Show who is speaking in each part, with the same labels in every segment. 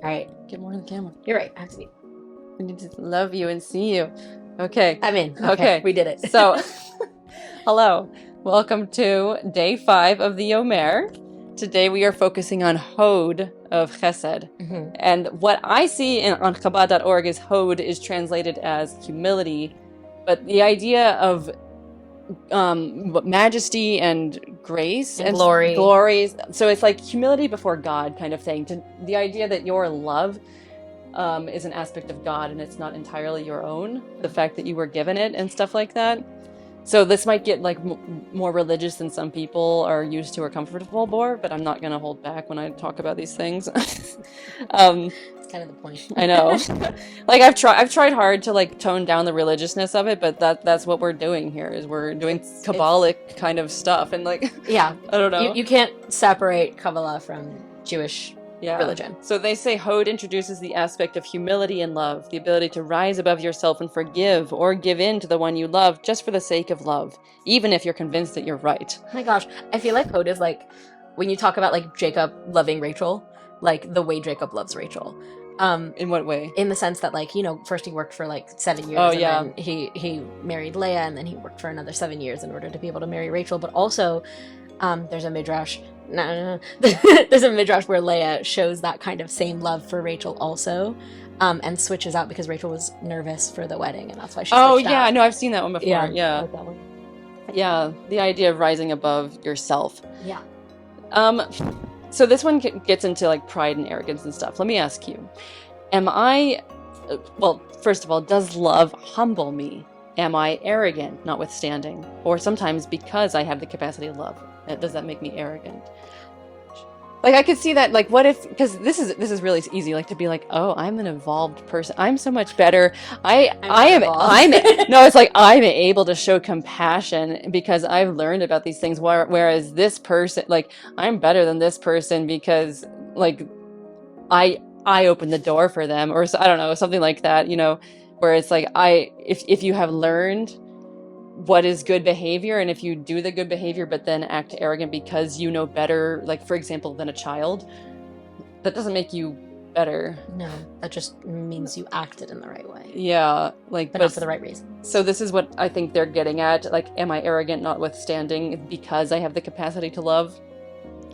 Speaker 1: All right.
Speaker 2: Get more in the camera.
Speaker 1: You're right. I have to be.
Speaker 2: We need to love you and see you. Okay.
Speaker 1: I'm in.
Speaker 2: Okay.
Speaker 1: We did it.
Speaker 2: So, hello. Welcome to day 5 of the Omer. Today we are focusing on Hod of Chesed.
Speaker 1: Mhm.
Speaker 2: And what I see on Chabad.org is Hod is translated as humility. But the idea of majesty and grace
Speaker 1: And glory.
Speaker 2: glories. So it's like humility before God kind of thing. The idea that your love is an aspect of God and it's not entirely your own. The fact that you were given it and stuff like that. So this might get like more religious than some people are used to or comfortable for, but I'm not going to hold back when I talk about these things.
Speaker 1: It's kind of the point.
Speaker 2: I know. Like I've tried hard to like tone down the religiousness of it, but that's what we're doing here is we're doing Kabbalic kind of stuff and like
Speaker 1: Yeah.
Speaker 2: I don't know.
Speaker 1: You can't separate Kabbalah from Jewish religion.
Speaker 2: So they say Hod introduces the aspect of humility and love, the ability to rise above yourself and forgive or give in to the one you love just for the sake of love, even if you're convinced that you're right.
Speaker 1: Oh my gosh. I feel like Hod is like when you talk about like Jacob loving Rachel, like the way Jacob loves Rachel.
Speaker 2: In what way?
Speaker 1: In the sense that like, you know, first he worked for like 7 years.
Speaker 2: Oh,
Speaker 1: and
Speaker 2: yeah.
Speaker 1: then he married Leah and then he worked for another 7 years in order to be able to marry Rachel. But also there's a midrash. No. There's a midrash where Leah shows that kind of same love for Rachel also, and switches out because Rachel was nervous for the wedding, and that's why she.
Speaker 2: Oh
Speaker 1: switched
Speaker 2: yeah,
Speaker 1: out.
Speaker 2: no, I've seen that one before.
Speaker 1: I
Speaker 2: Yeah,
Speaker 1: like that one.
Speaker 2: yeah, the idea of rising above yourself.
Speaker 1: Yeah.
Speaker 2: So this one gets into like pride and arrogance and stuff. Let me ask you, am I? Well, first of all, does love humble me? Am I arrogant, notwithstanding, or sometimes because I have the capacity to love? Does that make me arrogant? Like I could see that, like, what if? Because this is really easy, like to be like, oh, I'm an evolved person. I'm so much better. I'm no, it's like I'm able to show compassion because I've learned about these things. Whereas this person, like, I'm better than this person because, like, I opened the door for them, or I don't know, something like that. You know, where it's like if you have learned what is good behavior, and if you do the good behavior but then act arrogant because you know better, like for example than a child, that doesn't make you better.
Speaker 1: No, that just means you acted in the right way.
Speaker 2: Yeah, like
Speaker 1: but not for the right reason.
Speaker 2: So this is what I think they're getting at, like, am I arrogant notwithstanding because I have the capacity to love?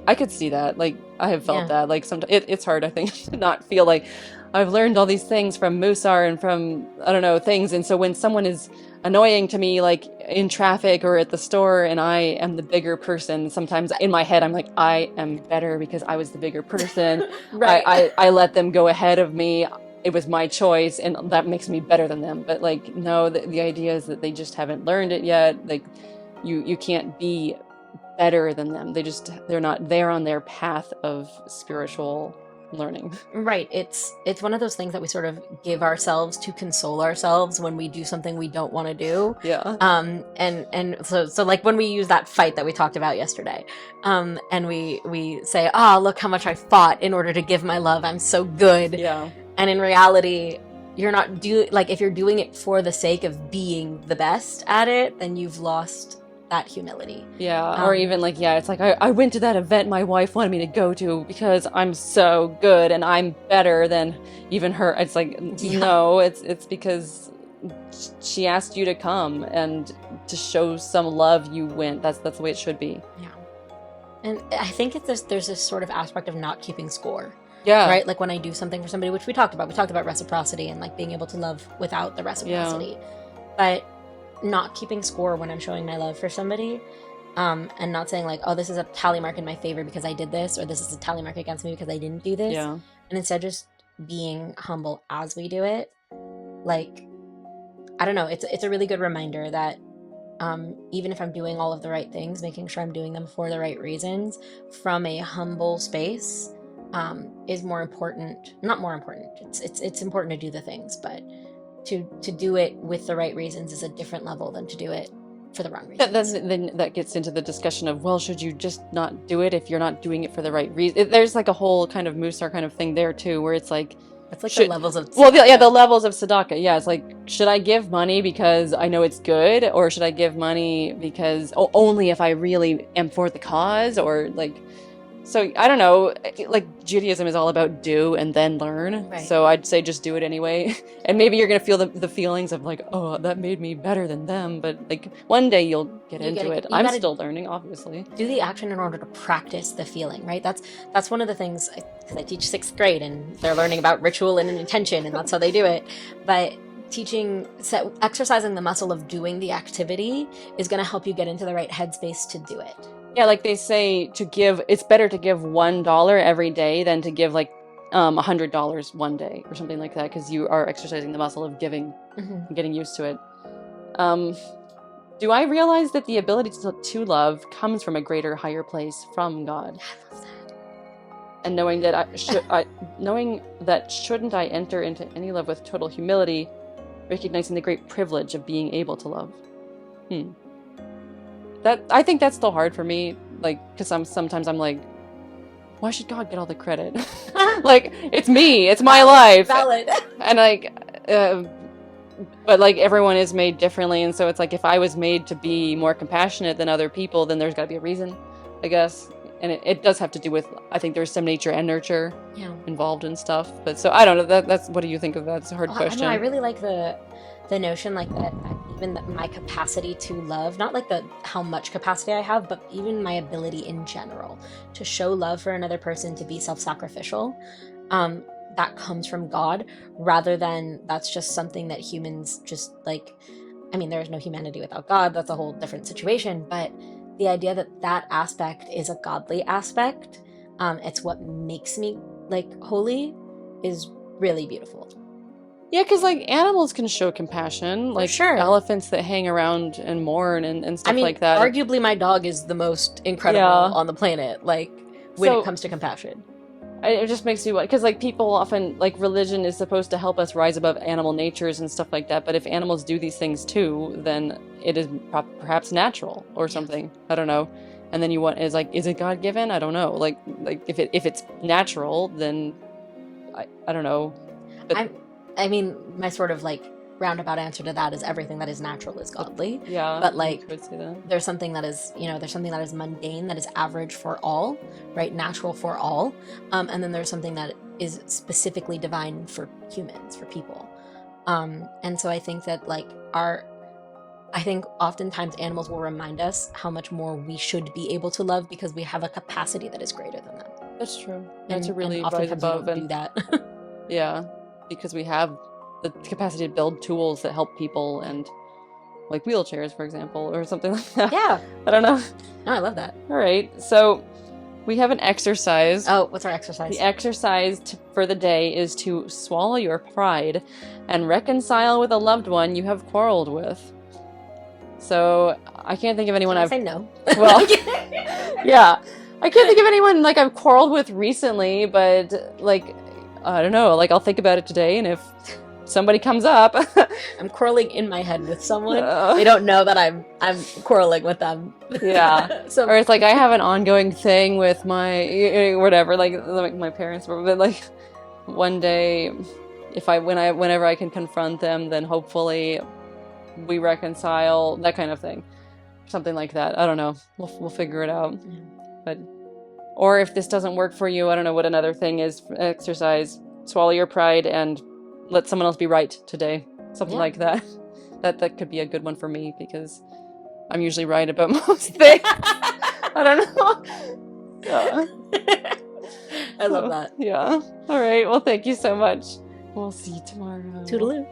Speaker 2: I could see that. Like I have felt that, like sometimes it's hard, I think, to not feel like I've learned all these things from Musar and from I don't know things, and so when someone is annoying to me, like in traffic or at the store, and I am the bigger person, sometimes in my head I'm like, I am better because I was the bigger person.
Speaker 1: Right.
Speaker 2: I let them go ahead of me. It was my choice, and that makes me better than them. But like, no, the idea is that they just haven't learned it yet. Like, you can't be better than them. They're not there on their path of spiritual learning.
Speaker 1: Right. It's one of those things that we sort of give ourselves to console ourselves when we do something we don't want to do.
Speaker 2: Yeah.
Speaker 1: And so like when we use that fight that we talked about yesterday, and we say, oh, look how much I fought in order to give my love. I'm so good.
Speaker 2: Yeah.
Speaker 1: And in reality, you're not if you're doing it for the sake of being the best at it, then you've lost that humility.
Speaker 2: Yeah, or even like, yeah, it's like I went to that event my wife wanted me to go to because I'm so good and I'm better than even her. It's like, no, it's because she asked you to come, and to show some love you went. That's the way it should be.
Speaker 1: Yeah. And I think there's this sort of aspect of not keeping score.
Speaker 2: Yeah.
Speaker 1: Right? Like when I do something for somebody, which we talked about reciprocity and like being able to love without the reciprocity. Yeah. But not keeping score when I'm showing my love for somebody, and not saying like, oh, this is a tally mark in my favor because I did this, or this is a tally mark against me because I didn't do this.
Speaker 2: Yeah.
Speaker 1: And instead just being humble as we do it. Like, I don't know, it's a really good reminder that even if I'm doing all of the right things, making sure I'm doing them for the right reasons from a humble space is more important. Not more important. It's important to do the things, but to do it with the right reasons is a different level than to do it for the wrong reasons.
Speaker 2: Then that gets into the discussion of, well, should you just not do it if you're not doing it for the right reason? There's like a whole kind of Musar kind of thing there too, where it's like,
Speaker 1: it's like the levels of tzedakah.
Speaker 2: Well, the levels of tzedakah. Yeah, it's like, should I give money because I know it's good, or should I give money because only if I really am for the cause, or like So I don't know, like Judaism is all about do and then learn.
Speaker 1: Right.
Speaker 2: So I'd say just do it anyway. And maybe you're gonna feel the feelings of like, oh, that made me better than them. But like one day you'll get into it. I'm still learning, obviously.
Speaker 1: Do the action in order to practice the feeling, right? That's one of the things, because I teach 6th grade and they're learning about ritual and intention, and that's how they do it. But exercising the muscle of doing the activity is going to help you get into the right headspace to do it.
Speaker 2: Yeah, like they say it's better to give $1 every day than to give like $100 one day or something like that, because you are exercising the muscle of giving, and getting used to it. Do I realize that the ability to love comes from a greater, higher place from God?
Speaker 1: I love that.
Speaker 2: And knowing that shouldn't I enter into any love with total humility, recognizing the great privilege of being able to love. I think that's still hard for me, like, because sometimes I'm like, why should God get all the credit? Like, it's me, it's my life.
Speaker 1: Valid.
Speaker 2: And like, but like everyone is made differently, and so it's like if I was made to be more compassionate than other people, then there's got to be a reason, I guess. And it does have to do with, I think there's some nature and nurture involved in stuff. But so I don't know. That's what do you think of that? It's a hard question.
Speaker 1: I really like the notion, like that even my capacity to love, not like how much capacity I have, but even my ability in general to show love for another person, to be self-sacrificial, that comes from God, rather than that's just something that humans just like. I mean, there is no humanity without God. That's a whole different situation. But the idea that aspect is a godly aspect, it's what makes me like holy, is really beautiful.
Speaker 2: Yeah, because like animals can show compassion, like elephants that hang around and mourn and stuff like that.
Speaker 1: Arguably, my dog is the most incredible on the planet. Like when it comes to compassion,
Speaker 2: it just makes me want, because like people often, like, religion is supposed to help us rise above animal natures and stuff like that. But if animals do these things too, then it is perhaps natural or something. I don't know. And then is it God given? I don't know. Like if it's natural, then I don't know. But
Speaker 1: I mean, my sort of like roundabout answer to that is everything that is natural is godly.
Speaker 2: Yeah.
Speaker 1: But like,
Speaker 2: I could say that.
Speaker 1: there's something that is, there's something that is mundane, that is average for all, right? Natural for all. And then there's something that is specifically divine for humans, for people. And so I think that like I think oftentimes animals will remind us how much more we should be able to love, because we have a capacity that is greater than them.
Speaker 2: That's true. That's a really
Speaker 1: rise above
Speaker 2: and
Speaker 1: do that.
Speaker 2: Yeah, because we have the capacity to build tools that help people, and like wheelchairs, for example, or something like that.
Speaker 1: Yeah.
Speaker 2: I don't know.
Speaker 1: No, I love that.
Speaker 2: All right. So we have an exercise.
Speaker 1: Oh, what's our exercise?
Speaker 2: The exercise for the day is to swallow your pride and reconcile with a loved one you have quarreled with. So I can't think of anyone
Speaker 1: I've... say no.
Speaker 2: Well, yeah. I can't think of anyone like I've quarreled with recently, but like, I don't know, like I'll think about it today, and if somebody comes up,
Speaker 1: I'm quarreling in my head with someone. They don't know that I'm quarreling with them.
Speaker 2: Yeah. Or it's like I have an ongoing thing with my whatever, like my parents, but like one day, whenever I can confront them, then hopefully we reconcile, that kind of thing, something like that. I don't know. We'll figure it out. Yeah. But or if this doesn't work for you, I don't know what another thing is. Exercise, swallow your pride, and let someone else be right today. Something like that. That could be a good one for me, because I'm usually right about most things. I don't know.
Speaker 1: I love that.
Speaker 2: Yeah. All right. Well, thank you so much. We'll see you tomorrow.
Speaker 1: Toodaloo.